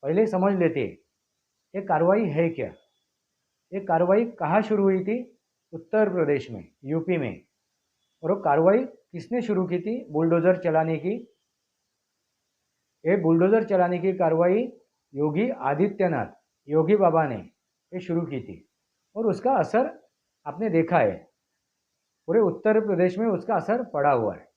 पहले समझ लेते ये कार्रवाई है क्या। ये कार्रवाई कहाँ शुरू हुई थी? उत्तर प्रदेश में, यूपी में। और वो कार्रवाई किसने शुरू की थी? बुलडोज़र चलाने की। ये बुलडोज़र चलाने की कार्रवाई योगी आदित्यनाथ, योगी बाबा ने ये शुरू की थी। और उसका असर आपने देखा है, पूरे उत्तर प्रदेश में उसका असर पड़ा हुआ है।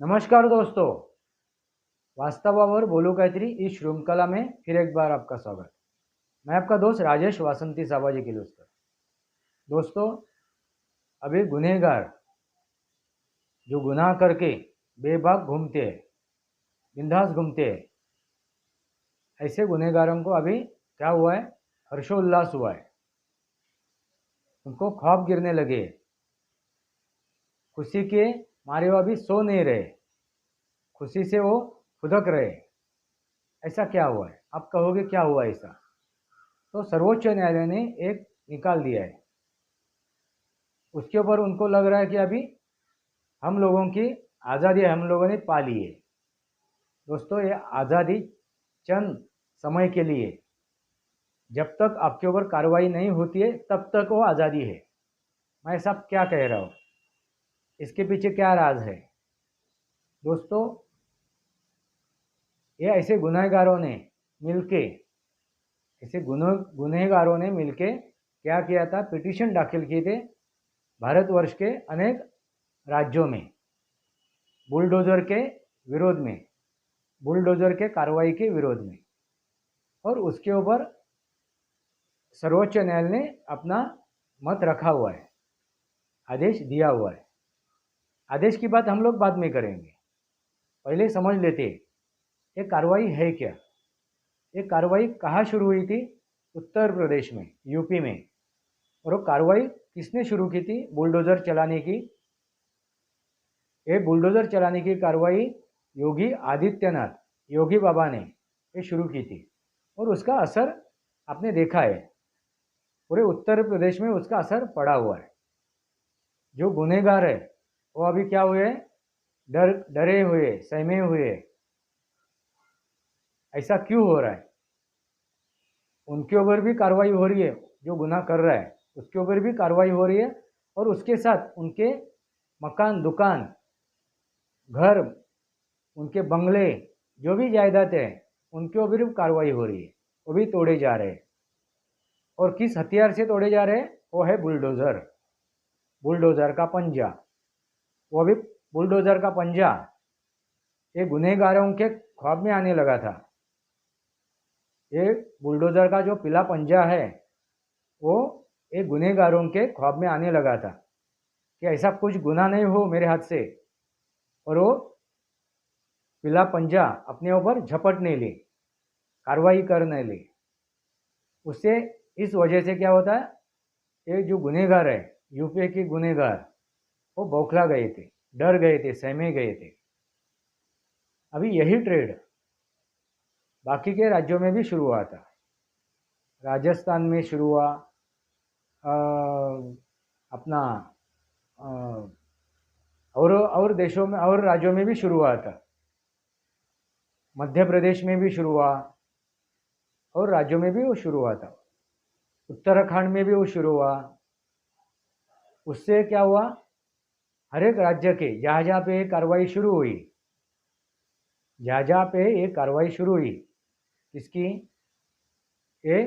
नमस्कार दोस्तों, वास्तवावर बोलू काहीतरी इस श्रृंखला में फिर एक बार आपका स्वागत। मैं आपका दोस्त राजेश वासंती साबाजी किर्लोस्कर। दोस्तों, अभी गुनहगार जो गुनाह करके बेबाक घूमते हैं, बिंदास घूमते हैं, ऐसे गुनहगारों को अभी क्या हुआ है? हर्षोल्लास हुआ है। उनको ख्वाब गिरने लगे, खुशी के मारे वो अभी सो नहीं रहे, खुशी से वो फुदक रहे। ऐसा क्या हुआ है? आप कहोगे क्या हुआ ऐसा? तो सर्वोच्च न्यायालय ने एक निकाल दिया है। उसके ऊपर उनको लग रहा है कि अभी हम लोगों की आज़ादी हम लोगों ने पा ली है। दोस्तों, ये आज़ादी चंद समय के लिए, जब तक आपके ऊपर कार्रवाई नहीं होती है तब तक वो आज़ादी है। मैं सब क्या कह रहा हूँ, इसके पीछे क्या राज है? दोस्तों, ये ऐसे गुनहगारों ने मिलके गुनहगारों ने मिलके क्या किया था? पिटीशन दाखिल किए थे भारतवर्ष के अनेक राज्यों में बुलडोज़र के विरोध में, बुलडोज़र के कार्रवाई के विरोध में। और उसके ऊपर सर्वोच्च न्यायालय ने अपना मत रखा हुआ है, आदेश दिया हुआ है। आदेश की बात हम लोग बाद में करेंगे, पहले समझ लेते ये कार्रवाई है क्या। ये कार्रवाई कहाँ शुरू हुई थी? उत्तर प्रदेश में, यूपी में। और वो कार्रवाई किसने शुरू की थी? बुलडोज़र चलाने की। ये बुलडोज़र चलाने की कार्रवाई योगी आदित्यनाथ, योगी बाबा ने ये शुरू की थी। और उसका असर आपने देखा है, पूरे उत्तर प्रदेश में उसका असर पड़ा हुआ है। जो गुनहगार है वो अभी क्या हुए? डरे हुए, सहमे हुए। ऐसा क्यों हो रहा है? उनके ऊपर भी कार्रवाई हो रही है, जो गुनाह कर रहा है उसके ऊपर भी कार्रवाई हो रही है। और उसके साथ उनके मकान, दुकान, घर, उनके बंगले, जो भी जायदाद है उनके ऊपर भी कार्रवाई हो रही है, वो भी तोड़े जा रहे हैं। और किस हथियार से तोड़े जा रहे हैं? वो है बुलडोज़र, बुलडोज़र का पंजा। वो भी बुलडोज़र का पंजा ये गुनहगारों के ख्वाब में आने लगा था। ये बुलडोज़र का जो पीला पंजा है वो एक गुनहगारों के ख्वाब में आने लगा था कि ऐसा कुछ गुनाह नहीं हो मेरे हाथ से। और वो पीला पंजा अपने ऊपर झपटने ले, कार्रवाई करने ले। उससे इस वजह से क्या होता है? ये जो गुनहगार है, यूपी के गुनहगार, वो बौखला गए थे, डर गए थे, सहमे गए थे। अभी यही ट्रेड बाकी के राज्यों में भी शुरू हुआ था। राजस्थान में शुरू हुआ, अपना और देशों में और राज्यों में भी शुरू हुआ था। मध्य प्रदेश में भी शुरू हुआ और राज्यों में भी वो शुरू हुआ था। उत्तराखंड में भी वो शुरू हुआ। उससे क्या हुआ? हर एक राज्य के जहाँ जहाँ पे कार्रवाई शुरू हुई, जहाँ जहाँ पे ये कार्रवाई शुरू हुई, किसकी? ये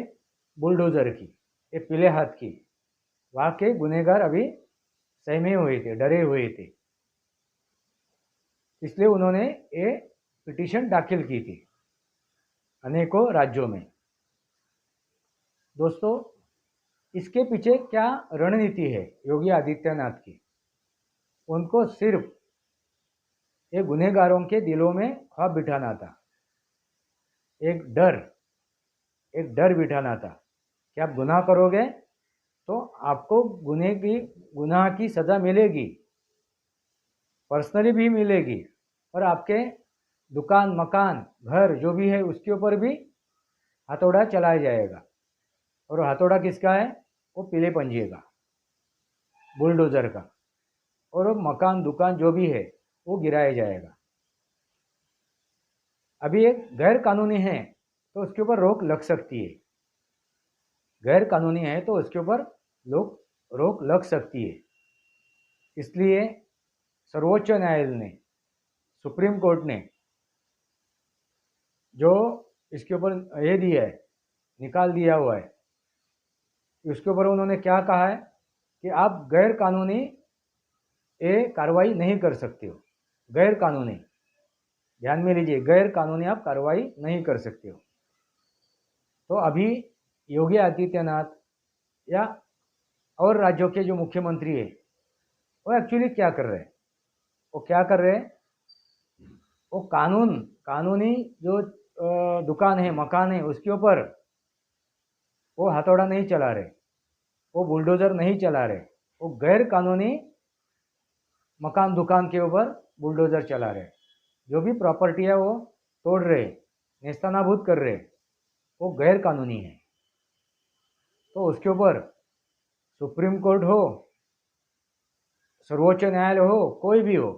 बुलडोज़र की, ये पीले हाथ की। वहाँ के गुनहगार अभी सहमे हुए थे, डरे हुए थे, इसलिए उन्होंने ये पिटीशन दाखिल की थी अनेकों राज्यों में। दोस्तों, इसके पीछे क्या रणनीति है योगी आदित्यनाथ की? उनको सिर्फ ये गुनहगारों के दिलों में ख्वाब बिठाना था, एक डर, एक डर बिठाना था कि आप गुनाह करोगे तो आपको गुनाह की सज़ा मिलेगी, पर्सनली भी मिलेगी। और आपके दुकान, मकान, घर जो भी है उसके ऊपर भी हथौड़ा चलाया जाएगा। और हथौड़ा किसका है? वो पीले पंजे का। बुलडोज़र का, और वो मकान दुकान जो भी है वो गिराया जाएगा। अभी एक गैर कानूनी है तो उसके ऊपर रोक लग सकती है, गैर कानूनी है तो उसके ऊपर रोक लग सकती है। इसलिए सर्वोच्च न्यायालय ने, सुप्रीम कोर्ट ने जो इसके ऊपर ये दिया है, निकाल दिया हुआ है, उसके ऊपर उन्होंने क्या कहा है कि आप गैर कानूनी ये कार्रवाई नहीं कर सकते हो। गैर कानूनी, ध्यान में लीजिए, गैर कानूनी आप कार्रवाई नहीं कर सकते हो। तो अभी योगी आदित्यनाथ या और राज्यों के जो मुख्यमंत्री है वो एक्चुअली क्या कर रहे हैं, वो क्या कर रहे हैं, वो कानूनी जो दुकान है, मकान है, उसके ऊपर वो हथौड़ा नहीं चला रहे, वो बुलडोज़र नहीं चला रहे, वो गैर कानूनी मकान दुकान के ऊपर बुलडोज़र चला रहे, जो भी प्रॉपर्टी है वो तोड़ रहे, नेस्तनाबूद कर रहे, वो गैर कानूनी है। तो उसके ऊपर सुप्रीम कोर्ट हो, सर्वोच्च न्यायालय हो, कोई भी हो,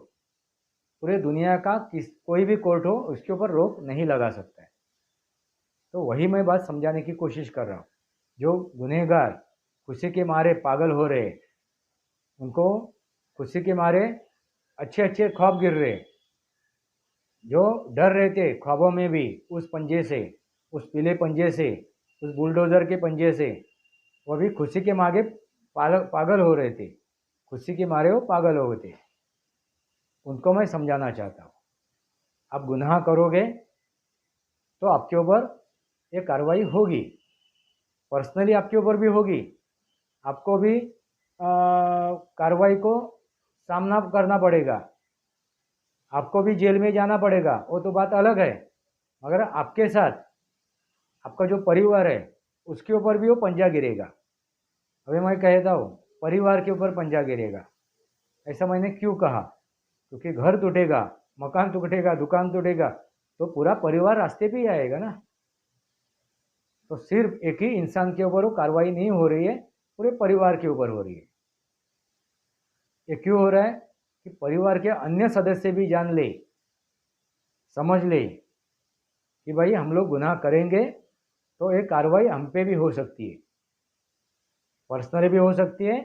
पूरे दुनिया का कोई भी कोर्ट हो, उसके ऊपर रोक नहीं लगा सकता है। तो वही मैं बात समझाने की कोशिश कर रहा हूँ। जो गुनहगार खुशी के मारे पागल हो रहे, उनको खुशी के मारे अच्छे अच्छे ख्वाब गिर रहे, जो डर रहे थे ख्वाबों में भी उस पंजे से, उस पीले पंजे से, उस बुलडोज़र के पंजे से, वो भी खुशी के मारे पागल हो रहे थे, खुशी के मारे वो पागल हो गए थे। उनको मैं समझाना चाहता हूँ, आप गुनाह करोगे तो आपके ऊपर ये कार्रवाई होगी, पर्सनली आपके ऊपर भी होगी, आपको भी कार्रवाई को सामना करना पड़ेगा, आपको भी जेल में जाना पड़ेगा, वो तो बात अलग है। मगर आपके साथ आपका जो परिवार है उसके ऊपर भी वो पंजा गिरेगा। अभी मैं कहता हूँ परिवार के ऊपर पंजा गिरेगा। ऐसा मैंने क्यों कहा? क्योंकि घर टूटेगा, मकान टूटेगा, दुकान टूटेगा तो पूरा परिवार रास्ते पे ही आएगा ना। तो सिर्फ एक ही इंसान के ऊपर वो कार्रवाई नहीं हो रही है, पूरे परिवार के ऊपर हो रही है। ये क्यों हो रहा है? कि परिवार के अन्य सदस्य भी जान ले, समझ ले कि भाई हम लोग गुनाह करेंगे तो एक कार्रवाई हम पे भी हो सकती है, पर्सनली भी हो सकती है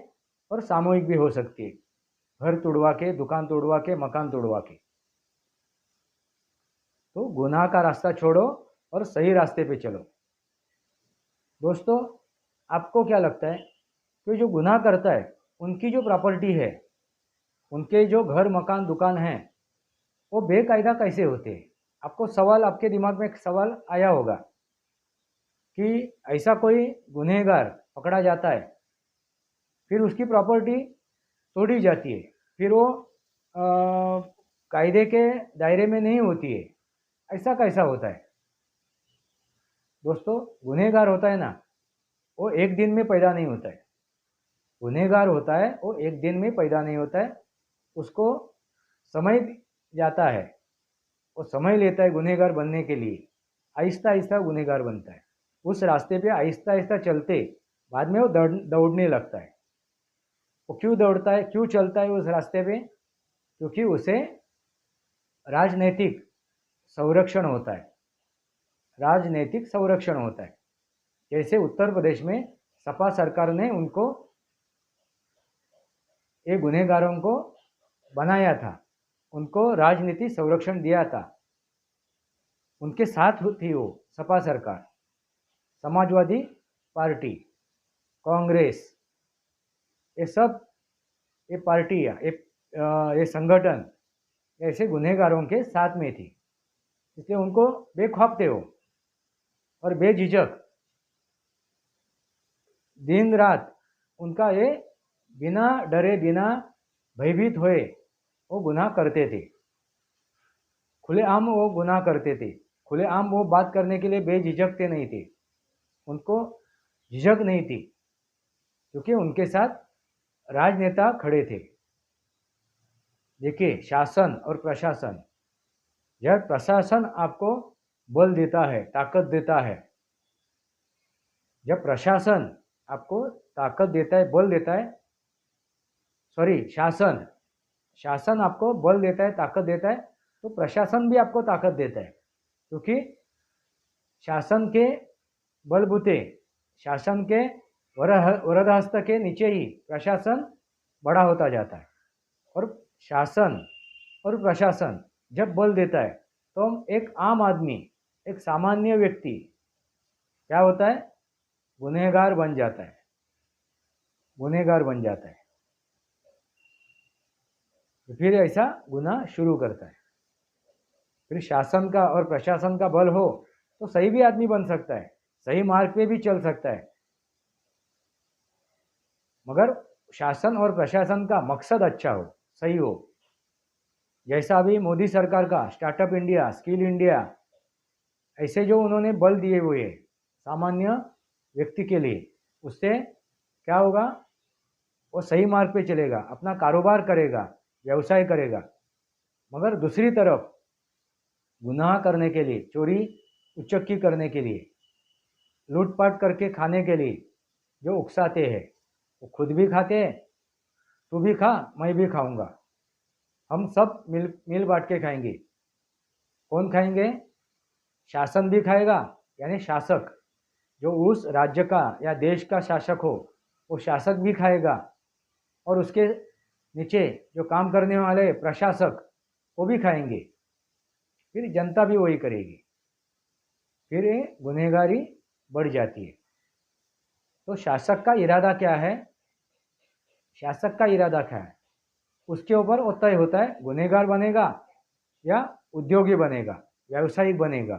और सामूहिक भी हो सकती है, घर तोड़वा के, दुकान तोड़वा के, मकान तोड़वा के। तो गुनाह का रास्ता छोड़ो और सही रास्ते पे चलो। दोस्तों, आपको क्या लगता है कि जो गुनाह करता है उनकी जो प्रॉपर्टी है, उनके जो घर मकान दुकान हैं, वो बेकायदा कैसे होते हैं? आपको सवाल, आपके दिमाग में एक सवाल आया होगा कि ऐसा कोई गुनहगार पकड़ा जाता है, फिर उसकी प्रॉपर्टी तोड़ी जाती है, फिर वो कायदे के दायरे में नहीं होती है, ऐसा कैसा होता है? दोस्तों, गुनहगार होता है ना, वो एक दिन में पैदा नहीं होता है। गुनहगार होता है वो एक दिन में पैदा नहीं होता है, उसको समय जाता है, वो समय लेता है गुनहगार बनने के लिए, आहिस्ता आहिस्ता गुनहगार बनता है। उस रास्ते पे आहिस्ता आहिस्ता चलते बाद में वो दौड़ने लगता है। वो क्यों दौड़ता है, क्यों चलता है उस रास्ते पे? क्योंकि उसे राजनीतिक संरक्षण होता है, राजनीतिक संरक्षण होता है। जैसे उत्तर प्रदेश में सपा सरकार ने उनको, ये गुनहगारों को बनाया था, उनको राजनीति संरक्षण दिया था, उनके साथ थी वो सपा सरकार, समाजवादी पार्टी, कांग्रेस, ये सब, ये पार्टियाँ, ये संगठन ऐसे गुनहगारों के साथ में थी, इसलिए उनको बेखौफ थे वो, और बेझिझक दिन रात उनका ये बिना डरे, बिना भयभीत हुए वो गुनाह करते थे, खुलेआम वो गुनाह करते थे, खुलेआम वो बात करने के लिए बेझिझक थे, नहीं थे, उनको झिझक नहीं थी, क्योंकि उनके साथ राजनेता खड़े थे। देखिए, शासन और प्रशासन, जब प्रशासन आपको बल देता है, ताकत देता है, जब प्रशासन आपको ताकत देता है, बल देता है, सॉरी, शासन, शासन आपको बल देता है, ताकत देता है, तो प्रशासन भी आपको ताकत देता है, क्योंकि शासन के बलबूते, शासन के वरदहस्त के नीचे ही प्रशासन बड़ा होता जाता है। और शासन और प्रशासन जब बल देता है तो हम एक आम आदमी, एक सामान्य व्यक्ति क्या होता है, गुनहगार बन जाता है, गुनहगार बन जाता है, तो फिर ऐसा गुनाह शुरू करता है। फिर शासन का और प्रशासन का बल हो तो सही भी आदमी बन सकता है, सही मार्ग पे भी चल सकता है, मगर शासन और प्रशासन का मकसद अच्छा हो, सही हो। जैसा अभी मोदी सरकार का स्टार्टअप इंडिया, स्किल इंडिया, ऐसे जो उन्होंने बल दिए हुए सामान्य व्यक्ति के लिए, उससे क्या होगा, वो सही मार्ग पे चलेगा, अपना कारोबार करेगा, व्यवसाय करेगा। मगर दूसरी तरफ गुनाह करने के लिए, चोरी उचक्की करने के लिए, लूटपाट करके खाने के लिए जो उकसाते हैं, वो खुद भी खाते हैं, तू भी खा, मैं भी खाऊंगा, हम सब मिल बांट के खाएंगे। कौन खाएंगे? शासन भी खाएगा, यानी शासक, जो उस राज्य का या देश का शासक हो, वो शासक भी खाएगा, और उसके नीचे जो काम करने वाले प्रशासक, वो भी खाएंगे, फिर जनता भी वही करेगी, फिर ये गुनहगारी बढ़ जाती है। तो शासक का इरादा क्या है, शासक का इरादा क्या है, उसके ऊपर वो तय होता है, गुनहगार बनेगा या उद्योगी बनेगा, व्यावसायिक बनेगा।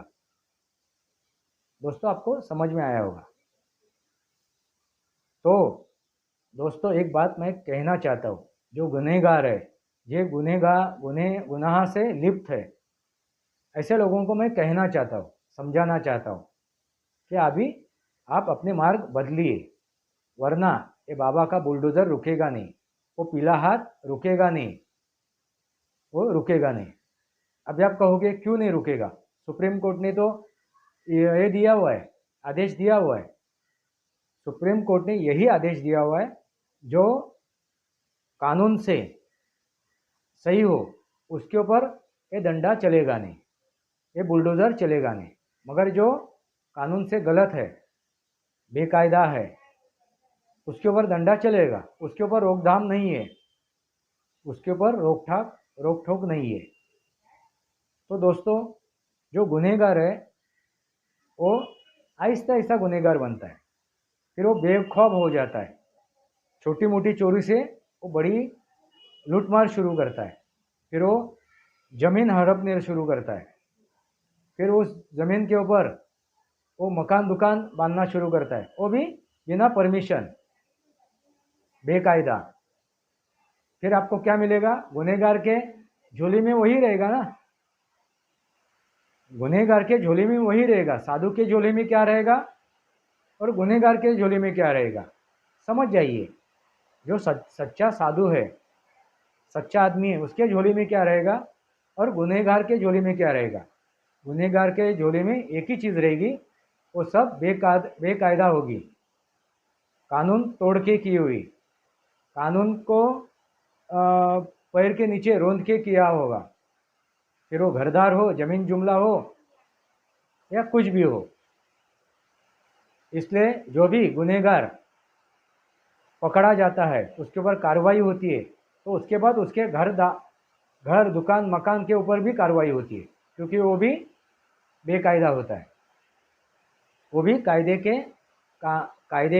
दोस्तों आपको समझ में आया होगा। तो दोस्तों एक बात मैं कहना चाहता हूँ, जो गुनहगार है, ये गुनाह से लिप्त है, ऐसे लोगों को मैं कहना चाहता हूँ, समझाना चाहता हूँ कि अभी आप अपने मार्ग बदलिए, वरना ये बाबा का बुलडोजर रुकेगा नहीं, वो पीला हाथ रुकेगा नहीं, वो रुकेगा नहीं। अभी आप कहोगे क्यों नहीं रुकेगा, सुप्रीम कोर्ट ने तो ये दिया हुआ है, आदेश दिया हुआ है, सुप्रीम कोर्ट ने यही आदेश दिया हुआ है, जो कानून से सही हो उसके ऊपर ये डंडा चलेगा नहीं, ये बुलडोज़र चलेगा नहीं। मगर जो कानून से गलत है, बेकायदा है, उसके ऊपर डंडा चलेगा, उसके ऊपर रोकथाम नहीं है, उसके ऊपर रोक ठोक नहीं है। तो दोस्तों जो गुनहगार है वो आहिस्ता आहिस्ता गुनहगार बनता है, फिर वो बेखौफ हो जाता है, छोटी मोटी चोरी से वो बड़ी लूटमार शुरू करता है, फिर वो ज़मीन हड़पने शुरू करता है, फिर उस ज़मीन के ऊपर वो मकान दुकान बांधना शुरू करता है, वो भी बिना परमिशन, बेकायदा। फिर आपको क्या मिलेगा, गुनहगार के झोली में वही रहेगा ना, गुनहगार के झोली में वही रहेगा, साधु के झोली में क्या रहेगा और गुनहगार के झोली में क्या रहेगा, समझ जाइए। जो सच्चा साधु है, सच्चा आदमी है, उसके झोली में क्या रहेगा और गुनहगार के झोली में क्या रहेगा। गुनहगार के झोली में एक ही चीज़ रहेगी, वो सब बेकायदा होगी, कानून तोड़ के की हुई, कानून को पैर के नीचे रोंद के किया होगा, फिर वो घरदार हो, जमीन जुमला हो या कुछ भी हो। इसलिए जो भी गुनहगार पकड़ा जाता है, उसके ऊपर कार्रवाई होती है, तो उसके बाद उसके घर दुकान मकान के ऊपर भी कार्रवाई होती है, क्योंकि वो भी बेकायदा होता है, वो भी कायदे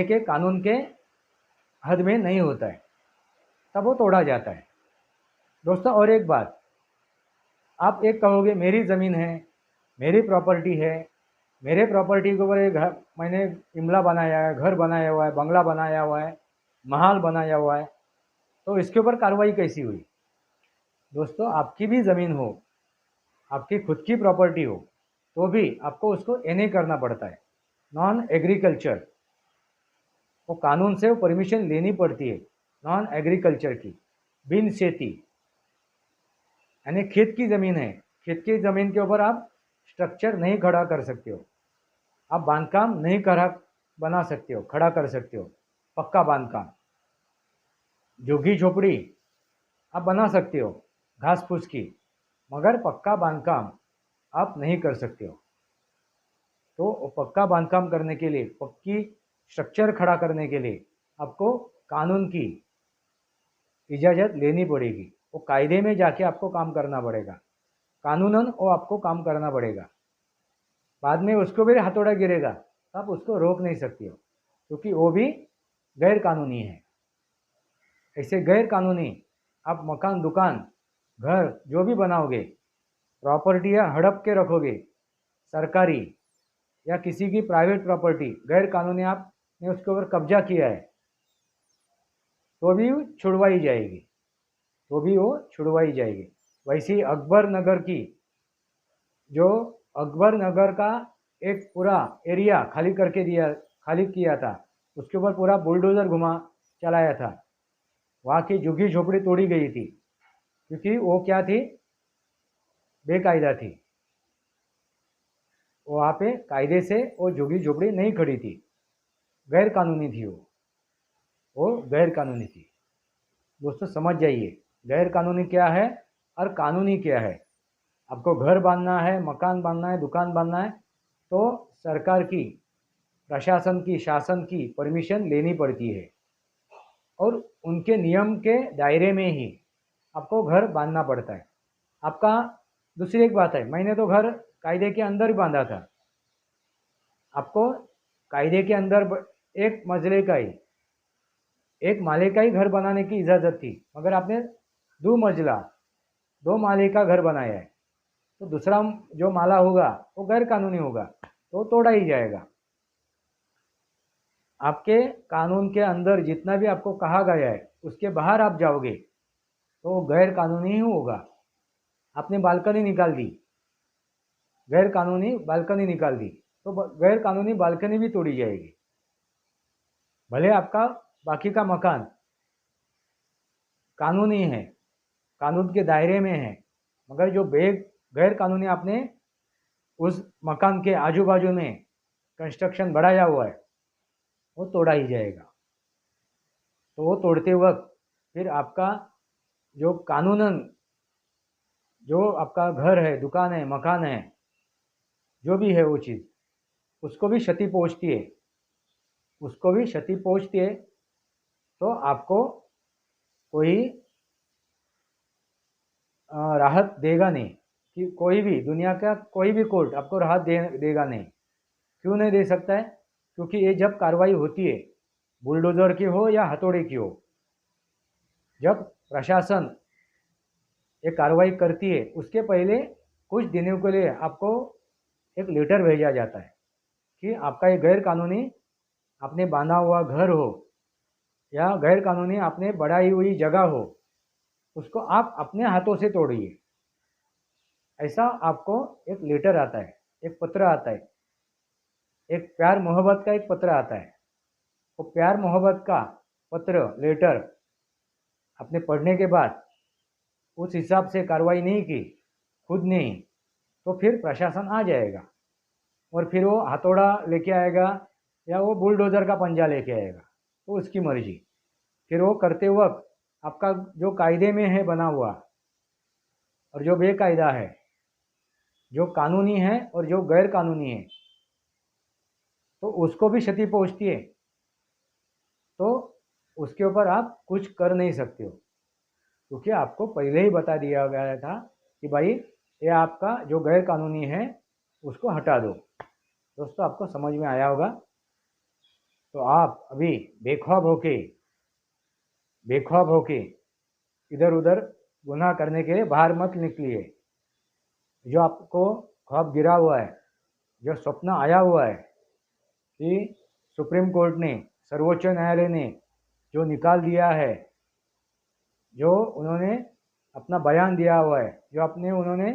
के कानून के हद में नहीं होता है, तब वो तोड़ा जाता है। दोस्तों और एक बात, आप एक कहोगे मेरी ज़मीन है, मेरी प्रॉपर्टी है, मेरे प्रॉपर्टी के ऊपर एक घर मैंने इमला बनाया है, घर बनाया हुआ है, बंगला बनाया हुआ है, महल बनाया हुआ है, तो इसके ऊपर कार्रवाई कैसी हुई। दोस्तों आपकी भी ज़मीन हो, आपकी खुद की प्रॉपर्टी हो, तो भी आपको उसको एनए करना पड़ता है, नॉन एग्रीकल्चर, वो कानून से वो परमिशन लेनी पड़ती है, नॉन एग्रीकल्चर की, बिन खेती, यानी खेत की ज़मीन है, खेत की ज़मीन के ऊपर आप स्ट्रक्चर नहीं खड़ा कर सकते हो, आप बांधकाम नहीं बना सकते हो, खड़ा कर सकते हो, पक्का बांधकाम। झुग्गी झोपड़ी आप बना सकते हो घास फूस की, मगर पक्का बांधकाम आप नहीं कर सकते हो। तो पक्का बांधकाम करने के लिए, पक्की स्ट्रक्चर खड़ा करने के लिए आपको कानून की इजाज़त लेनी पड़ेगी। वो कायदे में जाके आपको काम करना पड़ेगा, कानूनन वो आपको काम करना पड़ेगा। बाद में उसको भी हथौड़ा गिरेगा तो आप उसको रोक नहीं सकते हो, क्योंकि वो भी गैर कानूनी है। ऐसे गैर कानूनी आप मकान, दुकान, घर जो भी बनाओगे, प्रॉपर्टियाँ हड़प के रखोगे, सरकारी या किसी की प्राइवेट प्रॉपर्टी गैर कानूनी आपने उसके ऊपर कब्जा किया है, तो भी छुड़वाई जाएगी, तो भी वो छुड़वाई जाएगी। वैसे ही अकबर नगर की, जो अकबर नगर का एक पूरा एरिया खाली किया था, उसके ऊपर पूरा बुलडोज़र घुमा चलाया था। वहाँ की झुग्गी झोपड़ी तोड़ी गई थी, क्योंकि वो क्या थी, बेकायदा थी। वहाँ पे कायदे से वो झुग्गी झोपड़ी नहीं खड़ी थी, गैर कानूनी थी वो गैर कानूनी थी। दोस्तों समझ जाइए, गैर कानूनी क्या है और कानूनी क्या है। आपको घर बांधना है, मकान बांधना है, दुकान बांधना है, तो सरकार की, प्रशासन की, शासन की परमिशन लेनी पड़ती है, और उनके नियम के दायरे में ही आपको घर बांधना पड़ता है। आपका दूसरी एक बात है, मैंने तो घर कायदे के अंदर ही बांधा था। आपको कायदे के अंदर एक मंजिले का ही, एक माले का ही घर बनाने की इजाज़त थी, मगर आपने दो माले का घर बनाया है, तो दूसरा जो माला होगा वो गैर कानूनी होगा, तो तोड़ा ही जाएगा। आपके कानून के अंदर जितना भी आपको कहा गया है, उसके बाहर आप जाओगे तो गैर कानूनी ही होगा। आपने बालकनी निकाल दी, गैर कानूनी बालकनी निकाल दी, तो गैर कानूनी बालकनी भी तोड़ी जाएगी। भले आपका बाकी का मकान कानूनी है, कानून के दायरे में है, मगर जो गैर कानूनी आपने उस मकान के आजू बाजू में कंस्ट्रक्शन बढ़ाया हुआ है, वो तोड़ा ही जाएगा। तो वो तोड़ते वक्त फिर आपका जो कानूनन, जो आपका घर है, दुकान है, मकान है, जो भी है वो चीज़, उसको भी क्षति पहुंचती है, उसको भी क्षति पहुंचती है। तो आपको कोई राहत देगा नहीं, कि कोई भी दुनिया का कोई भी कोर्ट आपको राहत देगा नहीं। क्यों नहीं दे सकता है? क्योंकि ये जब कार्रवाई होती है, बुलडोज़र की हो या हथौड़े की हो, जब प्रशासन ये कार्रवाई करती है, उसके पहले कुछ दिनों के लिए आपको एक लेटर भेजा जाता है कि आपका ये गैर कानूनी आपने बांधा हुआ घर हो या गैर कानूनी आपने बढ़ाई हुई जगह हो, उसको आप अपने हाथों से तोड़िए। ऐसा आपको एक लेटर आता है, एक पत्र आता है, एक प्यार मोहब्बत का एक पत्र आता है। वो प्यार मोहब्बत का पत्र, लेटर आपने पढ़ने के बाद उस हिसाब से कार्रवाई नहीं की, खुद नहीं, तो फिर प्रशासन आ जाएगा और फिर वो हथौड़ा लेके आएगा या वो बुलडोज़र का पंजा लेके आएगा, तो उसकी मर्जी। फिर वो करते वक्त आपका जो कायदे में है बना हुआ और जो बेकायदा है, जो कानूनी है और जो गैर कानूनी है, तो उसको भी क्षति पहुंचती है, तो उसके ऊपर आप कुछ कर नहीं सकते हो, क्योंकि आपको पहले ही बता दिया गया था कि भाई ये आपका जो गैर कानूनी है उसको हटा दो। दोस्तों आपको समझ में आया होगा। तो आप अभी बेखौफ होके इधर उधर गुनाह करने के लिए बाहर मत निकलिए। जो आपको ख्वाब गिरा हुआ है, जो स्वप्न आया हुआ है कि सुप्रीम कोर्ट ने, सर्वोच्च न्यायालय ने जो निकाल दिया है, जो उन्होंने अपना बयान दिया हुआ है, जो उन्होंने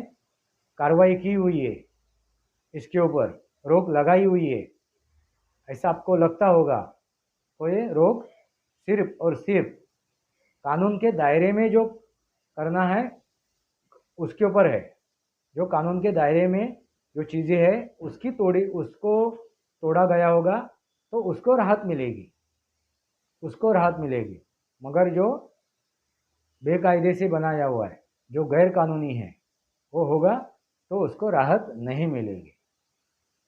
कार्रवाई की हुई है, इसके ऊपर रोक लगाई हुई है, ऐसा आपको लगता होगा, तो ये रोक सिर्फ और सिर्फ कानून के दायरे में जो करना है उसके ऊपर है। जो कानून के दायरे में जो चीज़ें हैं उसको तोड़ा गया होगा, तो उसको राहत मिलेगी, मगर जो बेकायदे से बनाया हुआ है, जो गैर कानूनी है, वो होगा तो उसको राहत नहीं मिलेगी।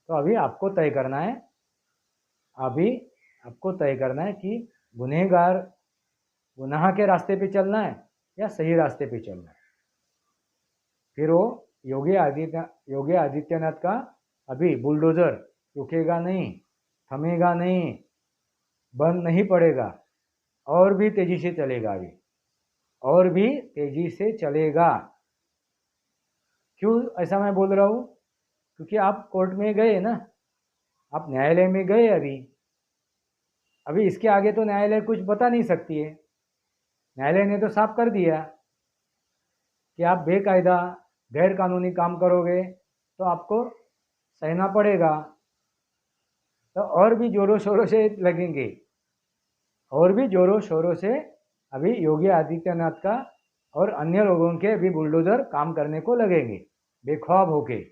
तो अभी आपको तय करना है, अभी आपको तय करना है कि गुनहगार गुनाह के रास्ते पे चलना है या सही रास्ते पे चलना है। फिर वो योगी आदित्यनाथ का अभी बुलडोजर रुकेगा नहीं, थमेगा नहीं, बंद नहीं पड़ेगा, और भी तेजी से चलेगा, अभी और भी तेजी से चलेगा। क्यों ऐसा मैं बोल रहा हूँ? क्योंकि आप कोर्ट में गए ना, आप न्यायालय में गए, अभी इसके आगे तो न्यायालय कुछ बता नहीं सकती है। न्यायालय ने तो साफ कर दिया कि आप बेकायदा गैर कानूनी काम करोगे तो आपको सहना पड़ेगा। तो और भी जोरों शोरों से लगेंगे, और भी जोरों शोरों से अभी योगी आदित्यनाथ का और अन्य लोगों के अभी बुलडोजर काम करने को लगेंगे, बेखौफ होके,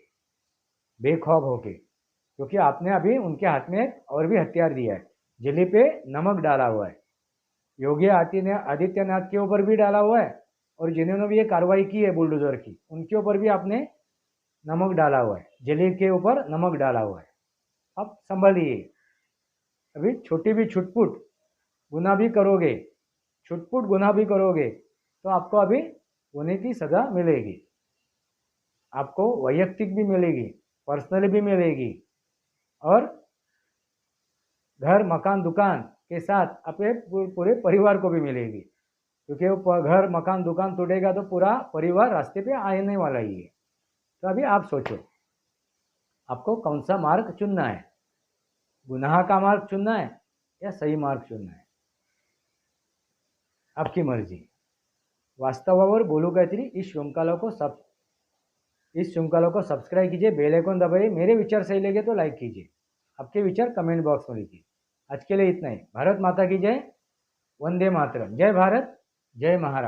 क्योंकि आपने अभी उनके हाथ में और भी हथियार दिया है, जली पे नमक डाला हुआ है। योगी आदित्यनाथ के ऊपर भी डाला हुआ है, और जिन्होंने भी ये कार्रवाई की है बुलडोजर की, उनके ऊपर भी आपने नमक डाला हुआ है, जली के ऊपर नमक डाला हुआ है। अब संभलिए, अभी छोटी भी छुटपुट गुनाह भी करोगे, छुटपुट गुनाह भी करोगे तो आपको अभी होने की सज़ा मिलेगी, आपको वैयक्तिक भी मिलेगी, पर्सनली भी मिलेगी, और घर मकान दुकान के साथ अपने पूरे परिवार को भी मिलेगी, क्योंकि वो घर मकान दुकान टूटेगा तो पूरा परिवार रास्ते पे आने वाला ही है। तो अभी आप सोचो, आपको कौन सा मार्ग चुनना है, गुनाह का मार्ग चुनना है या सही मार्ग चुनना है, आपकी मर्जी। वास्तवावर बोलू काहीतरी इस श्रृंखला को सब्सक्राइब कीजिए, बेल आइकन दबाइए, मेरे विचार सही लगे तो लाइक कीजिए, आपके विचार कमेंट बॉक्स में लिखिए। आज के लिए इतना ही। भारत माता की जय, वंदे मातरम। जय भारत, जय महाराष्ट्र।